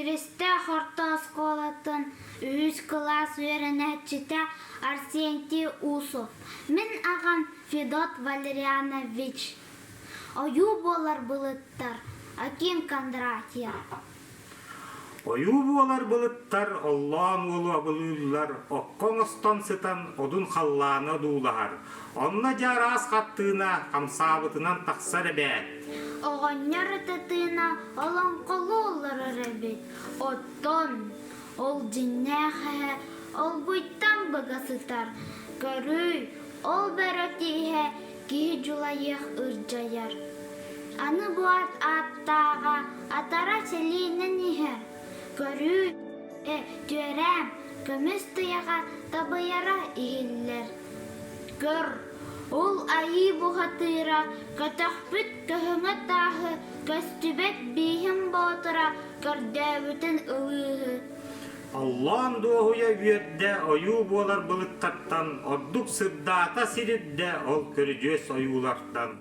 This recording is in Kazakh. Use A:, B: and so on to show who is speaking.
A: Киристе хорто сколатын үз класс үйренетчите Арсентий Усов. Мен ағам Федот Валерьянович. Ою болар былыттар Аким Кондратьев.
B: Ою болар былыттар Аллан олу абылылар оккон станциядан одун халланы дуулар. Онна жарас қаттыына камсабытынан тақсар бәт.
A: Оғаннар тетына олон қолу олар рәбет. Оттон, ол жиннәхе, ол бұйттан бұғасытар. Көрүй, ол бәрөтейхе, ки жулайық үрджаяр. Аны бұат аттаға, атара селейнен ехер. Көрүй, түрәм, көміс тұяға табыяра игілер. Көр, ол айы бұғатыра, көтіқпіт көхіңі тағы, көстібет бейхім болтыра, көрдәбітін ұлығы.
B: Аллан доғуя үйетде ою болар былыттаттан, ордук сырдата сиридде ол көріжес оюлардан.